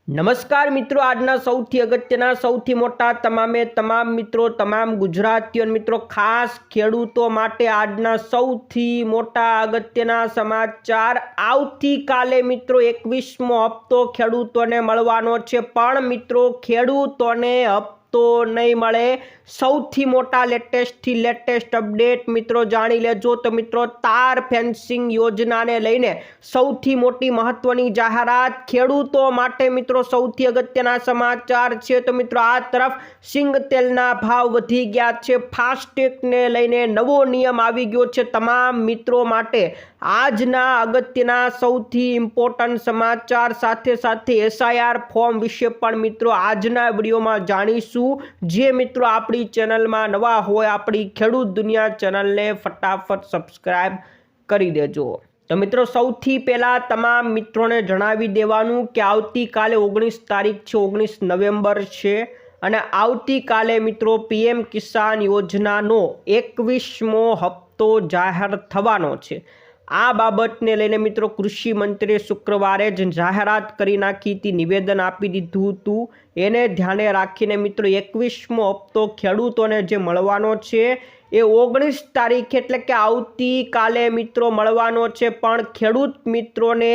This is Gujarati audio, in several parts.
નમસ્કાર મિત્રો, આજના સૌથી અગત્યના સૌથી મોટા તમામ મિત્રો તમામ ગુજરાતીઓ મિત્રો ખાસ ખેડૂતો માટે આજના સૌથી મોટા અગત્યના સમાચાર। આવતીકાલે મિત્રો 21મો હપ્તો ખેડૂતોને મળવાનો છે, પણ મિત્રો ખેડૂતોને હપ્તો નહીં મળે। સૌથી મોટા લેટેસ્ટ અપડેટ મિત્રો જાણી લેજો। તો મિત્રો તાર ફેન્સિંગ યોજનાને લઈને સૌથી મોટી મહત્વની જાહેરાત ખેડૂતો માટે મિત્રો સૌથી અગત્યના સમાચાર છે। તો મિત્રો આ તરફ સિંગ તેલના ભાવ વધી ગયા છે, ફાસ્ટેગને લઈને નવો નિયમ આવી ગયો છે। તમામ મિત્રો માટે આજના અગત્યના સૌથી ઇમ્પોર્ટન્ટ સમાચાર સાથે SIR ફોર્મ વિશે પણ મિત્રો આજના વિડીયોમાં જાણીશું। જે મિત્રો આપણી ચેનલમાં નવા હોય આપણી ખેડૂત દુનિયા ચેનલને ફટાફટ સબસ્ક્રાઇબ કરી દેજો। તો મિત્રો સૌથી પહેલાં તમામ મિત્રોને જણાવી દેવાનું કે આવતીકાલે 19 તારીખ છે, 19 નવેમ્બર છે, અને આવતીકાલે મિત્રો PM કિસાન યોજનાનો 21મો હપ્તો જાહેર થવાનો છે। આ બાબતને લઈને મિત્રો કૃષિ મંત્રીએ શુક્રવારે જ જાહેરાત કરી નાખી હતી, નિવેદન આપી દીધું હતું। એને ધ્યાને રાખીને મિત્રો 21મો હપ્તો ખેડૂતોને જે મળવાનો છે એ 19 તારીખ એટલે કે આવતીકાલે મિત્રો મળવાનો છે, પણ ખેડૂત મિત્રોને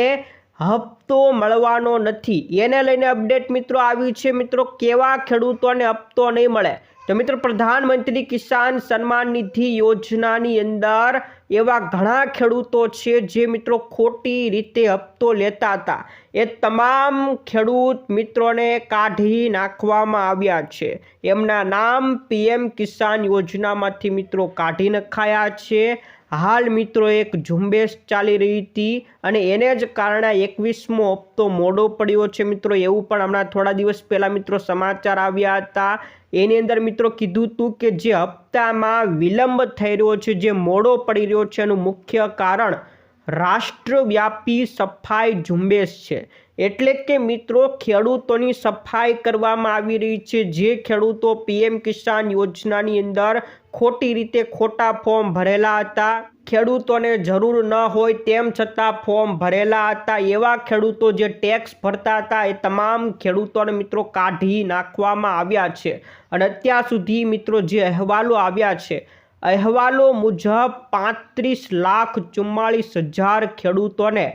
હપ્તો મળવાનો નથી। એને લઈને અપડેટ મિત્રો આવી છે। મિત્રો કેવા ખેડૂતોને હપ્તો નહીં મળે? તો મિત્રો પ્રધાનમંત્રી કિસાન સન્માન નિધિ યોજનાની અંદર એવા ઘણા ખેડૂતો છે જે મિત્રો ખોટી રીતે હપ્તો લેતા હતા, એ તમામ ખેડૂત મિત્રોને કાઢી નાખવામાં આવ્યા છે। એમના નામ PM કિસાન યોજનામાંથી મિત્રો કાઢી નખાયા છે। હાલ મિત્રો એક ઝુંબેશ ચાલી રહી હતી અને એને જ કારણે 21મો હપ્તો મોડો પડ્યો છે મિત્રો। એવું પણ હમણાં થોડા દિવસ પહેલાં મિત્રો સમાચાર આવ્યા હતા। એની અંદર મિત્રો કીધું હતું કે જે હપ્તામાં વિલંબ થઈ રહ્યો છે, જે મોડો પડી રહ્યો છે, એનું મુખ્ય કારણ રાષ્ટ્રવ્યાપી સફાઈ ઝુંબેશ છે। એટલે કે મિત્રો ખેડૂતોની સફાઈ કરવામાં આવી રહી છે। જે ખેડૂતો PM કિસાન યોજનાની અંદર ખોટી રીતે ખોટા ફોર્મ ભરેલા હતા, ખેડૂતોને જરૂર ન હોય તેમ છતાં ફોર્મ ભરેલા હતા, એવા ખેડૂતો જે ટેક્સ ભરતા હતા એ તમામ ખેડૂતોને મિત્રો કાઢી નાખવામાં આવ્યા છે। અને અત્યાર સુધી મિત્રો જે અહેવાલો આવ્યા છે, અહેવાલો મુજબ 35,44,000 ખેડૂતોને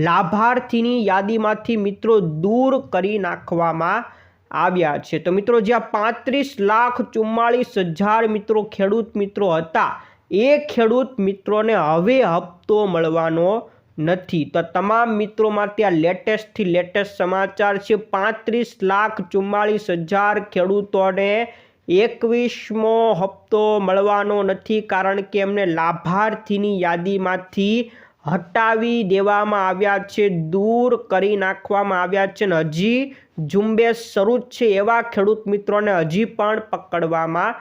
લાભાર્થીની યાદીમાંથી મિત્રો દૂર કરી નાખવામાં આવ્યા છે। તો મિત્રો જ્યાં 35,44,000 મિત્રો ખેડૂત મિત્રો હતા, એ ખેડૂત મિત્રોને હવે હપ્તો મળવાનો નથી। તો તમામ મિત્રો માટે આ લેટેસ્ટ સમાચાર છે। 35,44,000 ખેડૂતોને 21મો હપ્તો મળવાનો નથી, કારણ કે એમને લાભાર્થીની યાદીમાંથી હટાવી દેવામાં આવ્યા છે, દૂર કરી નાખવામાં આવ્યા છે, અને હજી ઝુંબેશ શરૂ જ છે। એવા ખેડૂત મિત્રોને હજી પણ પકડવામાં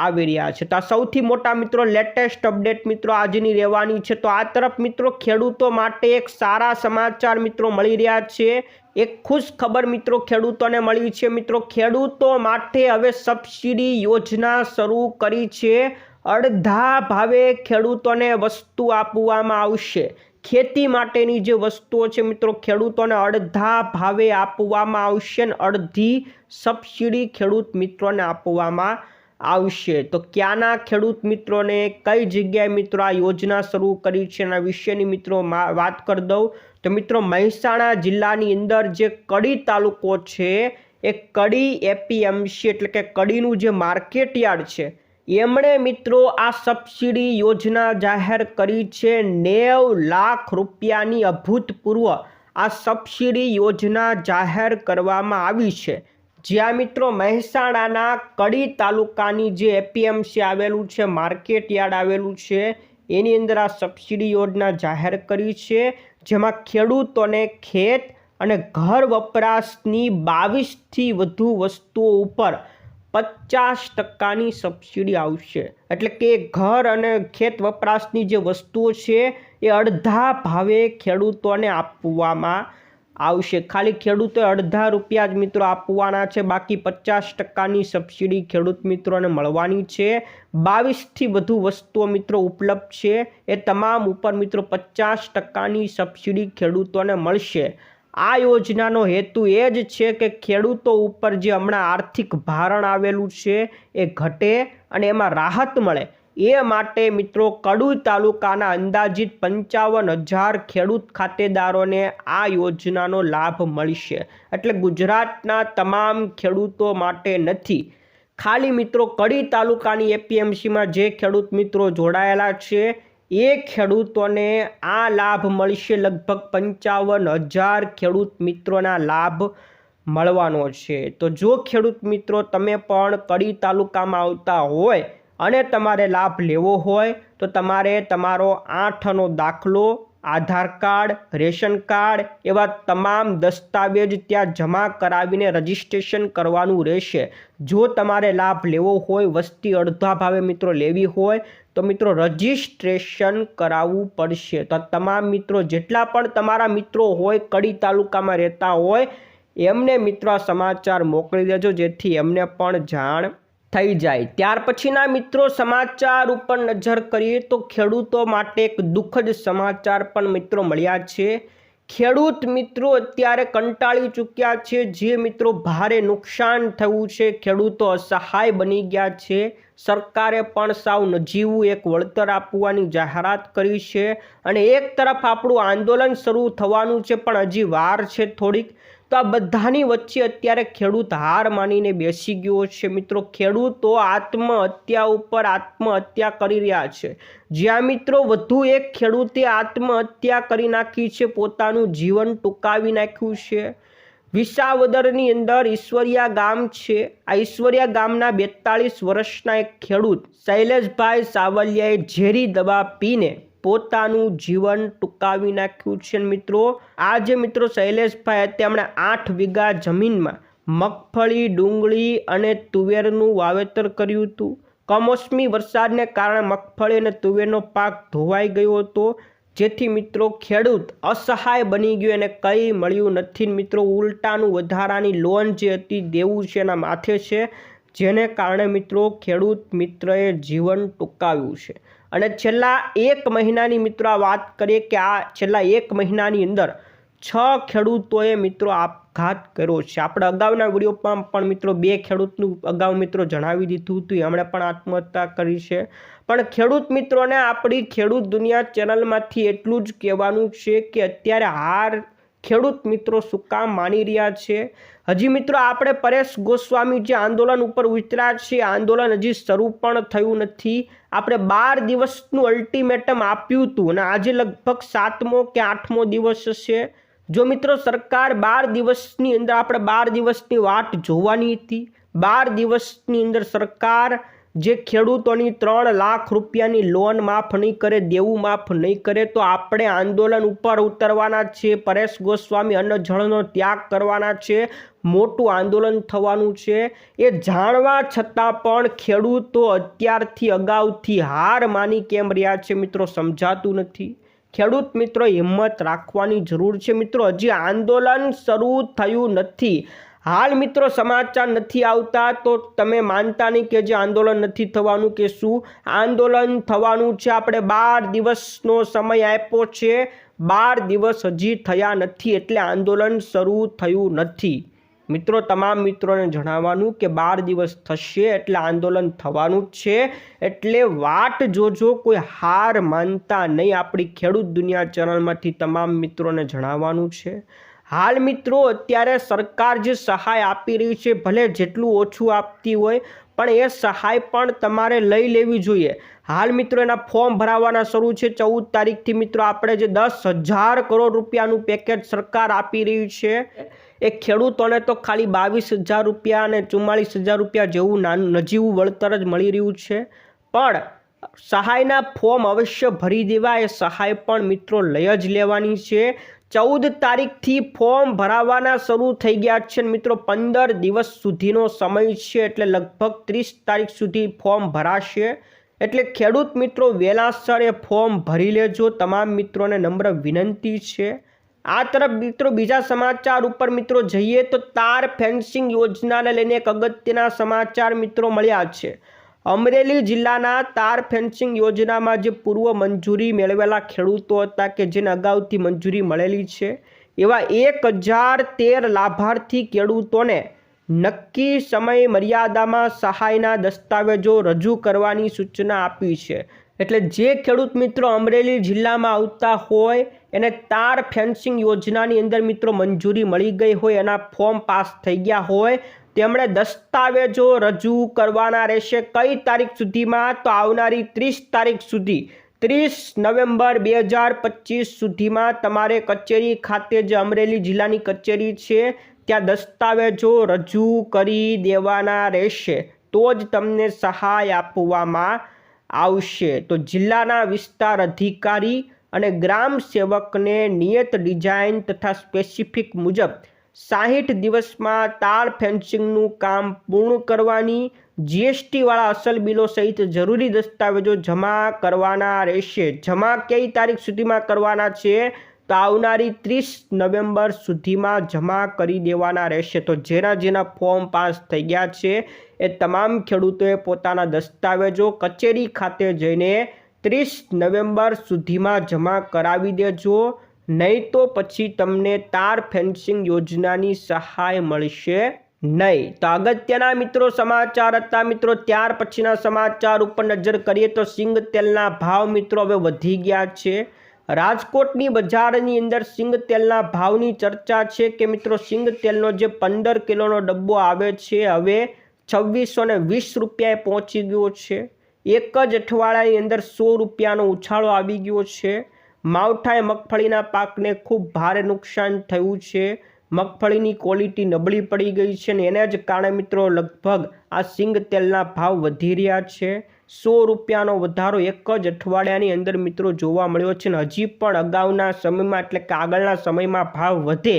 આવી રહ્યા છે। તો આ સૌથી મોટા મિત્રો લેટેસ્ટ અપડેટ મિત્રો આજની રહેવાની છે। તો આ તરફ મિત્રો ખેડૂતો માટે એક સારા સમાચાર મિત્રો મળી રહ્યા છે। એક ખુશ ખબર મિત્રો ખેડૂતોને મળી છે। મિત્રો ખેડૂતો માટે હવે સબસિડી યોજના શરૂ કરી છે। અડધા ભાવે ખેડૂતોને વસ્તુ આપવામાં આવશે। ખેતી માટેની જે વસ્તુઓ છે મિત્રો ખેડૂતોને અડધા ભાવે આપવામાં આવશે, અને અડધી સબસિડી ખેડૂત મિત્રોને આપવામાં આવશે। તો ક્યાંના ખેડૂત મિત્રોને કઈ જગ્યાએ મિત્રો આ યોજના શરૂ કરી છે એના વિશેની મિત્રો વાત કરી દઉં તો મિત્રો મહેસાણા જિલ્લાની અંદર જે કડી તાલુકો છે, એ કડી APMC એટલે કે કડીનું જે માર્કેટ યાર્ડ છે, એમણે મિત્રો આ સબસિડી યોજના જાહેર કરી છે। 90 લાખ રૂપિયાની અભૂતપૂર્વ આ સબસિડી યોજના જાહેર કરવામાં આવી છે। જ્યાં મિત્રો મહેસાણાના કડી તાલુકાની જે APMC આવેલું છે, માર્કેટ યાર્ડ આવેલું છે, એની અંદર આ સબસિડી યોજના જાહેર કરી છે। જેમાં ખેડૂતોને ખેત અને ઘર વપરાશની 22થી વધુ વસ્તુઓ ઉપર 50%ની સબસિડી આવશે। એટલે કે ઘર અને ખેત વપરાશની જે વસ્તુઓ છે એ અડધા ભાવે ખેડૂતોને આપવામાં આવશે। ખાલી ખેડૂતોએ અડધા રૂપિયા જ મિત્રો આપવાના છે, બાકી 50%ની સબસિડી ખેડૂત મિત્રોને મળવાની છે। 22થી વધુ વસ્તુઓ મિત્રો ઉપલબ્ધ છે, એ તમામ ઉપર મિત્રો 50%ની સબસિડી ખેડૂતોને મળશે। આ યોજનાનો હેતુ એ જ છે કે ખેડૂતો ઉપર જે હમણાં આર્થિક ભારણ આવેલું છે એ ઘટે અને એમાં રાહત મળે એ માટે મિત્રો કડુઈ તાલુકાના અંદાજિત 55,000 ખેડૂત ખાતેદારોને આ યોજનાનો લાભ મળશે. એટલે ગુજરાતના તમામ ખેડૂતો માટે નથી, ખાલી મિત્રો કડી તાલુકાની એપીએમસીમાં જે ખેડૂત મિત્રો જોડાયેલા છે એ ખેડૂતોને આ લાભ મળશે. લગભગ 55,000 ખેડૂત મિત્રોના લાભ મળવાનો છે. તો જો ખેડૂત મિત્રો તમે પણ કડી તાલુકામાં આવતા હોય અને તમારે લાભ લેવો હોય તો તમારે તમારો 8 દાખલો, આધાર કાર્ડ, રેશન કાર્ડ એવા તમામ દસ્તાવેજ ત્યાં જમા કરાવીને રજીસ્ટ્રેશન કરવાનું રહેશે. જો તમારે લાભ લેવો હોય, વસ્તી અડધા ભાવે મિત્રો લેવી હોય તો મિત્રો રજીસ્ટ્રેશન કરાવવું પડશે. તો તમામ મિત્રો જેટલા પણ તમારા મિત્રો હોય કડી તાલુકામાં રહેતા હોય એમને મિત્રો આ સમાચાર મોકલી દેજો, જેથી એમને પણ જાણ થઈ જાય. ત્યાર પછીના મિત્રો સમાચાર ઉપર નજર કરીએ તો ખેડૂતો માટે એક દુઃખદ સમાચાર પણ મિત્રો મળ્યા છે. ખેડૂત મિત્રો અત્યારે કંટાળી ચૂક્યા છે. જે મિત્રો ભારે નુકસાન થયું છે, ખેડૂતો અસહાય બની ગયા છે. સરકારે પણ સાવ નજીવું એક વળતર આપવાની જાહેરાત કરી છે અને એક તરફ આપણું આંદોલન શરૂ થવાનું છે પણ હજી વાર છે થોડીક. તો આ બધાની વચ્ચે અત્યારે ખેડૂત હાર માનીને બેસી ગયો છે. મિત્રો ખેડૂતો આત્મહત્યા ઉપર આત્મહત્યા કરી રહ્યા છે. જ્યાં મિત્રો વધુ એક ખેડૂતે આત્મહત્યા કરી નાખી છે, પોતાનું જીવન ટૂંકાવી નાખ્યું છે. વિસાવદરની અંદર ઈશ્વરિયા ગામ છે. આ ઈશ્વરિયા ગામના 42 વર્ષના એક ખેડૂત શૈલેષભાઈ સાવલિયાએ ઝેરી દવા પીને પોતાનું જીવન ટૂંકાવી નાખ્યું છે. મિત્રો આ જે મિત્રો શૈલેષભાઈ તેમણે 8 વીઘા જમીનમાં મગફળી, ડુંગળી અને તુવેરનું વાવેતર કર્યું હતું. કમોસમી વરસાદને કારણે મગફળી અને તુવેરનો પાક ધોવાઈ ગયો હતો, જેથી મિત્રો ખેડૂત અસહાય બની ગયો અને કંઈ મળ્યું નથી. મિત્રો ઉલટાનું વધારાની લોન જે હતી દેવું છે એના માથે છે, જેને કારણે મિત્રો ખેડૂત મિત્રએ જીવન ટૂંકાવ્યું છે. અને છેલ્લા 1 મહિનાની મિત્રો આ વાત કરીએ કે આ છેલ્લા 1 મહિનાની અંદર 6 ખેડૂતોએ મિત્રો આપઘાત કર્યો છે. આપણે અગાઉના વિડીયોમાં પણ મિત્રો 2 ખેડૂતનું અગાઉ મિત્રો જણાવી દીધું હતું, એમણે પણ આત્મહત્યા કરી છે. પણ ખેડૂત મિત્રોને આપણી ખેડૂત દુનિયા ચેનલમાંથી એટલું જ કહેવાનું છે કે અત્યારે હાર ખેડૂત મિત્રો શું કામ માની રહ્યા છે. હજી મિત્રો આપણે પરેશ ગોસ્વામી જે આંદોલન ઉપર ઉતર્યા છે, આંદોલન હજી શરૂ પણ થયું નથી. આપણે 12 દિવસનું અલ્ટિમેટમ આપ્યું હતું અને આજે લગભગ 7મો કે 8મો દિવસ છે. જો મિત્રો સરકાર 12 દિવસની અંદર આપણે 12 દિવસની વાટ જોવાની હતી. 12 દિવસની અંદર સરકાર જે ખેડૂતોની 3 લાખ રૂપિયાની લોન માફ નહીં કરે, દેવું માફ નહીં કરે, તો આપણે આંદોલન ઉપર ઉતરવાના છે. પરેશ ગોસ્વામી અન્ન જળનો ત્યાગ કરવાના છે. મોટું આંદોલન થવાનું છે. એ જાણવા છતાં પણ ખેડૂતો અત્યારથી અગાઉથી હાર માની કેમ રહ્યા છે મિત્રો સમજાતું નથી. ખેડૂત મિત્રો હિંમત રાખવાની જરૂર છે. મિત્રો હજી આંદોલન શરૂ થયું નથી. હાલ મિત્રો સમાચાર નથી આવતા તો તમે માનતા નહીં કે જે આંદોલન નથી થવાનું કે શું આંદોલન થવાનું છે. આપણે 12 દિવસનો સમય આપ્યો છે. 12 દિવસ હજી થયા નથી એટલે આંદોલન શરૂ થયું નથી. મિત્રો તમામ મિત્રોને જણાવવાનું કે 12 દિવસ થશે એટલે આંદોલન થવાનું જ છે. એટલે વાટ જોજો, કોઈ હાર માનતા નહીં. આપણી ખેડૂત દુનિયા ચેનલમાંથી તમામ મિત્રોને જણાવવાનું છે. હાલ મિત્રો અત્યારે સરકાર જે સહાય આપી રહી છે, ભલે જેટલું ઓછું આપતી હોય પણ એ સહાય પણ તમારે લઈ લેવી જોઈએ. હાલ મિત્રો એના ફોર્મ ભરાવાના શરૂ છે. 14 તારીખથી મિત્રો આપણે જે 10,000 કરોડ રૂપિયાનું પેકેજ સરકાર આપી રહ્યું છે એ ખેડૂતોને તો ખાલી 22,000 રૂપિયા અને 44,000 રૂપિયા જેવું નજીવું વળતર જ મળી રહ્યું છે. પણ સહાયના ફોર્મ અવશ્ય ભરી દેવા. એ સહાય પણ મિત્રો લઈ જ લેવાની છે. 14 તારીખથી ફોર્મ ભરાવાના શરૂ થઈ ગયા છે મિત્રો. 15 દિવસ સુધીનો સમય છે એટલે લગભગ 30 તારીખ સુધી ફોર્મ ભરાશે. એટલે ખેડૂત મિત્રો વહેલાસર એ ફોર્મ ભરી લેજો. તમામ મિત્રોને નમ્ર વિનંતી છે. આ તરફ મિત્રો બીજા સમાચાર ઉપર મિત્રો જઈએ તો તાર ફેન્સિંગ યોજનાને લઈને એક અગત્યના સમાચાર મિત્રો મળ્યા છે. અમરેલી જિલ્લાના તાર ફેન્સિંગ યોજનામાં જે પૂર્વ મંજૂરી મેળવેલા ખેડૂતો હતા કે જેને અગાઉથી મંજૂરી મળેલી છે એવા 1013 લાભાર્થી ખેડૂતોને નક્કી સમય મર્યાદામાં સહાયના દસ્તાવેજો રજૂ કરવાની સૂચના આપી છે। એટલે જે ખેડૂત મિત્રો અમરેલી જિલ્લામાં આવતા હોય એને તાર ફેન્સિંગ યોજનાની અંદર મિત્રો મંજૂરી મળી ગઈ હોય, એના ફોર્મ પાસ થઈ ગયા હોય, તેમણે દસ્તાવેજો રજૂ કરવાના રહેશે। કઈ તારીખ સુધીમાં? તો આવનારી 30 તારીખ સુધી, 30 નવેમ્બર 2025 સુધીમાં તમારે કચેરી ખાતે, જે અમરેલી જિલ્લાની કચેરી છે, ત્યાં દસ્તાવેજો રજૂ કરી દેવાના રહેશે, તો જ તમને સહાય આપવામાં આવશે। તો જિલ્લાના વિસ્તાર અધિકારી અને ગ્રામ સેવકને નિયત ડિઝાઇન તથા સ્પેસિફિક મુજબ 60 દિવસમાં તાર ફેન્સિંગનું કામ પૂર્ણ કરવાની, GST વાળા અસલ બિલો સહિત જરૂરી દસ્તાવેજો જમા કરવાના રહેશે। જમા કઈ તારીખ સુધીમાં કરવાના છે? તો આવનારી 30 નવેમ્બર સુધીમાં જમા કરી દેવાના રહેશે। તો જેના ફોર્મ પાસ થઈ ગયા છે એ તમામ ખેડૂતોએ પોતાના દસ્તાવેજો કચેરી ખાતે જઈને 30 નવેમ્બર સુધીમાં જમા કરાવી દેજો, નહીં તો પછી તમને તાર ફેન્સિંગ યોજનાની સહાય મળશે નહીં। તો અગત્યના મિત્રો સમાચાર હતા મિત્રો। ત્યાર પછીના સમાચાર ઉપર નજર કરીએ તો સિંગ તેલના ભાવ મિત્રો હવે વધી ગયા છે। રાજકોટની બજારની અંદર સિંગ તેલના ભાવની ચર્ચા છે કે મિત્રો સિંગ તેલનો જે 15 કિલોનો ડબ્બો આવે છે હવે 2620 રૂપિયાએ પહોંચી ગયો છે। એક જ અઠવાડિયાની અંદર 100 રૂપિયાનો ઉછાળો આવી ગયો છે। માવઠાએ મગફળીના પાકને ખૂબ ભારે નુકસાન થયું છે। મગફળીની ક્વોલિટી નબળી પડી ગઈ છે અને એને જ કારણે મિત્રો લગભગ આ સિંગ તેલના ભાવ વધી રહ્યા છે। 100 રૂપિયાનો વધારો એક જ અઠવાડિયાની અંદર મિત્રો જોવા મળ્યો છે અને હજી પણ અગાઉના સમયમાં એટલે કે આગળના સમયમાં ભાવ વધે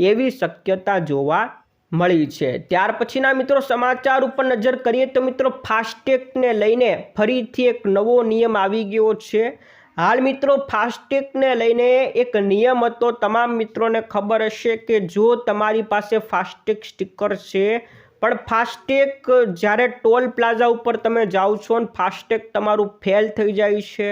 એવી શક્યતા જોવા મળી છે। ત્યાર પછીના મિત્રો સમાચાર ઉપર નજર કરીએ તો મિત્રો ફાસ્ટેગને લઈને ફરીથી એક નવો નિયમ આવી ગયો છે। હાલ મિત્રો ફાસ્ટેગને લઈને એક નિયમ હતો, તમામ મિત્રોને ખબર હશે કે જો તમારી પાસે ફાસ્ટેગ સ્ટીકર છે પણ ફાસ્ટેગ જ્યારે ટોલ પ્લાઝા ઉપર તમે જાઓ છો અને ફાસ્ટેગ તમારું ફેલ થઈ જાય છે,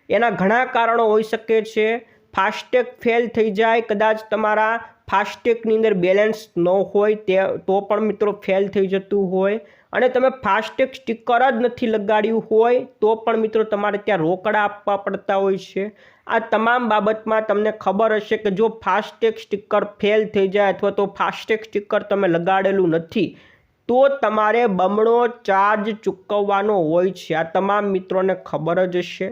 એના ઘણા કારણો હોઈ શકે છે। ફાસ્ટેગ ફેલ થઈ જાય, કદાચ તમારા ફાસ્ટેગની અંદર બેલેન્સ ન હોય તો પણ મિત્રો ફેલ થઈ જતું હોય, અને તમે ફાસ્ટેગ સ્ટીકર જ નથી લગાડ્યું હોય તો પણ મિત્રો તમારે ત્યાં રોકડા આપવા પડતા હોય છે। આ તમામ બાબતમાં તમને ખબર હશે કે જો ફાસ્ટેગ સ્ટીકર ફેલ થઈ જાય અથવા તો ફાસ્ટેગ સ્ટીકર તમે લગાડેલું નથી તો તમારે બમણો ચાર્જ ચૂકવવાનો હોય છે। આ તમામ મિત્રોને ખબર જ હશે,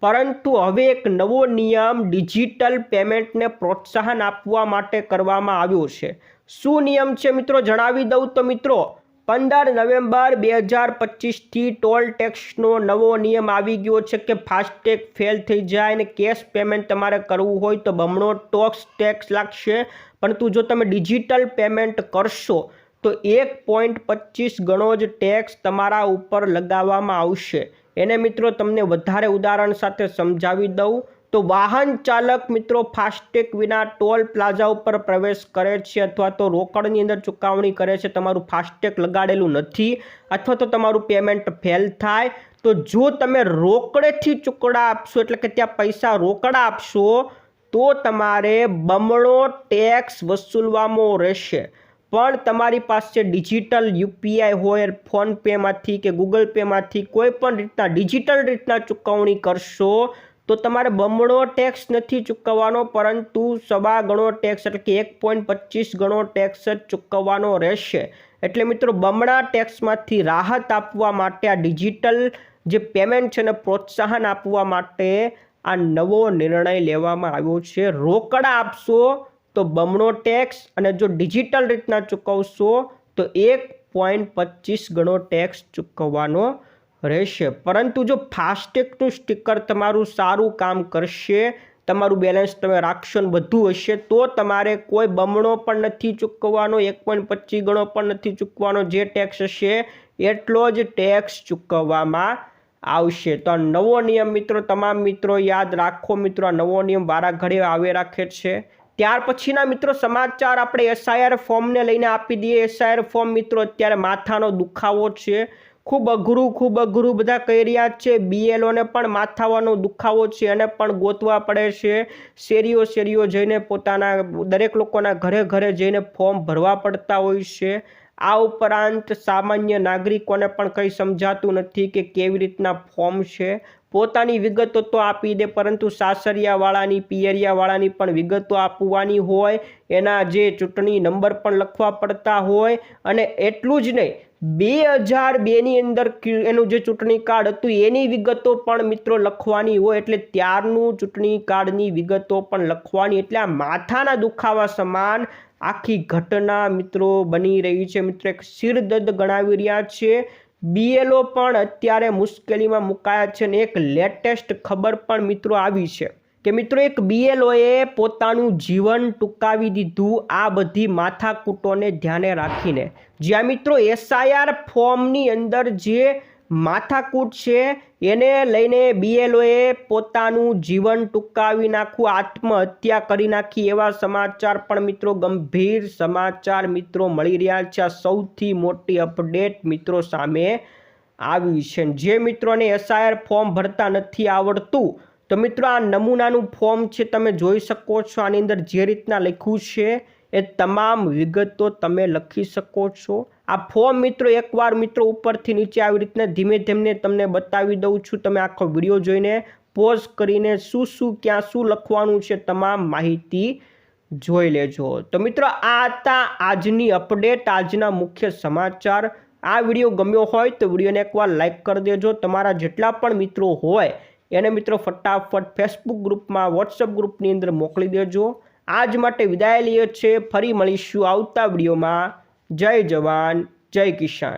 પરંતુ હવે એક નવો નિયમ ડિજિટલ પેમેન્ટને પ્રોત્સાહન આપવા માટે કરવામાં આવ્યો છે। શું નિયમ છે મિત્રો જણાવી દઉં તો મિત્રો 15 નવેમ્બર 2025થી ટોલ ટેક્સનો નવો નિયમ આવી ગયો છે કે ફાસ્ટેગ ફેલ થઈ જાય અને કેશ પેમેન્ટ તમારે કરવું હોય તો બમણો ટેક્સ લાગશે, પરંતુ જો તમે ડિજિટલ પેમેન્ટ કરશો તો 1.25 ગણો જ ટેક્સ તમારા ઉપર લગાવવામાં આવશે। એને મિત્રો તમને વધારે ઉદાહરણ સાથે સમજાવી દઉં તો વાહન ચાલક મિત્રો ફાસ્ટેગ વિના ટોલ પ્લાઝા ઉપર પ્રવેશ કરે છે અથવા તો રોકડની અંદર ચૂકવણી કરે છે, તમારું ફાસ્ટેગ લગાડેલું નથી અથવા તો તમારું પેમેન્ટ ફેલ થાય, તો જો તમે રોકડેથી ચૂકડા આપશો એટલે કે ત્યાં પૈસા રોકડા આપશો તો તમારે બમણો ટેક્સ વસૂલવામાં રહેશે। પણ તમારી પાસે ડિજિટલ યુપીઆઈ હોય, ફોનપેમાંથી કે ગૂગલ પેમાંથી કોઈ પણ રીતના ડિજિટલ રીતના ચૂકવણી કરશો તો તમારે બમણો ટેક્સ નથી ચૂકવવાનો, પરંતુ 1.25 ગણો ટેક્સ એટલે કે 1.25 ગણો ટેક્સ જ ચૂકવવાનો રહેશે। એટલે મિત્રો બમણા ટેક્સમાંથી રાહત આપવા માટે આ ડિજિટલ જે પેમેન્ટ છે એને પ્રોત્સાહન આપવા માટે આ નવો નિર્ણય લેવામાં આવ્યો છે। રોકડા આપશો તો બમણો ટેક્સ અને જો ડિજિટલ રીતના ચૂકવશો તો 1.25 ગણો ટેક્સ ચૂકવવાનો રહેશે। પરંતુ જો ફાસ્ટેગનું સ્ટીકર તમારું સારું કામ કરશે, તમારું બેલેન્સ તમે રાખશો ને બધું હશે તો તમારે કોઈ બમણો પણ નથી ચૂકવવાનો, 1.25 ગણો પણ નથી ચૂકવવાનો, જે ટેક્સ હશે એટલો જ ટેક્સ ચૂકવવામાં આવશે। તો આ નવો નિયમ મિત્રો તમામ મિત્રો યાદ રાખો મિત્રો, આ નવો નિયમ વારા ઘડી આવે રાખે છે। ત્યાર પછીના મિત્રો સમાચાર આપણે SIR ફોર્મને લઈને આપી દઈએ। SIR ફોર્મ મિત્રો અત્યારે માથાનો દુખાવો છે, ખૂબ અઘરું બધા કહી રહ્યા છે। બીએલઓને પણ માથાવાનો દુખાવો છે અને પણ ગોતવા પડે છે। શેરીઓ જઈને પોતાના દરેક લોકોના ઘરે જઈને ફોર્મ ભરવા પડતા હોય છે। આ ઉપરાંત સામાન્ય નાગરિકોને પણ કંઈ સમજાતું નથી કે કેવી રીતના ફોર્મ છે। પોતાની વિગતો તો આપી દે, પરંતુ સાસરિયાવાળાની પિયરિયાવાળાની પણ વિગતો આપવાની હોય, એના જે ચૂંટણી નંબર પણ લખવા પડતા હોય। અને એટલું જ નહીં, 2002ની અંદર એનું જે ચૂંટણી કાર્ડ હતું એની વિગતો પણ મિત્રો લખવાની હોય, એટલે ત્યારનું ચૂંટણી કાર્ડની વિગતો પણ લખવાની। એટલે આ માથાના દુખાવા સમાન આખી ઘટના મિત્રો બની રહી છે। મિત્રો એક શિરદર્દ ગણાવી રહ્યા છે। બીએલઓ પણ અત્યારે મુશ્કેલીમાં મુકાયા છે અને એક લેટેસ્ટ ખબર પણ મિત્રો આવી છે કે મિત્રો એક બીએલઓએ પોતાનું જીવન ટૂંકાવી દીધું આ બધી માથાકૂટોને ધ્યાને રાખીને। જ્યાં મિત્રો એસઆઈઆર ફોર્મની અંદર જે માથાકૂટ છે એને લઈને બીએલઓએ પોતાનું જીવન ટૂંકાવી નાખવું, આત્મહત્યા કરી નાખી, એવા સમાચાર પણ મિત્રો ગંભીર સમાચાર મિત્રો મળી રહ્યા છે। આ સૌથી મોટી અપડેટ મિત્રો સામે આવી છે। જે મિત્રોને એસઆઈઆર ફોર્મ ભરતા નથી આવડતું તો મિત્રો આ નમૂનાનું ફોર્મ છે, તમે જોઈ શકો છો। આની અંદર જે રીતના લખ્યું છે એ તમામ વિગતો તમે લખી શકો છો। આ ફોર્મ મિત્રો એકવાર મિત્રો ઉપરથી નીચે આવી રીતના ધીમે ધીમે તમને બતાવી દઉં છું। તમે આખો વિડીયો જોઈને પોઝ કરીને શું ક્યાં લખવાનું છે તમામ માહિતી જોઈ લેજો। તો મિત્રો આ હતા આજની અપડેટ, આજના મુખ્ય સમાચાર। આ વિડીયો ગમ્યો હોય તો વિડીયોને એકવાર લાઈક કરી દેજો। તમારા જેટલા પણ મિત્રો હોય એને મિત્રો ફટાફટ ફેસબુક ગ્રુપમાં, વોટ્સઅપ ગ્રુપની અંદર મોકલી દેજો। આજ માટે વિદાય લઈએ છીએ, ફરી મળીશું આવતા વિડીયોમાં। જય જવાન, જય કિસાન।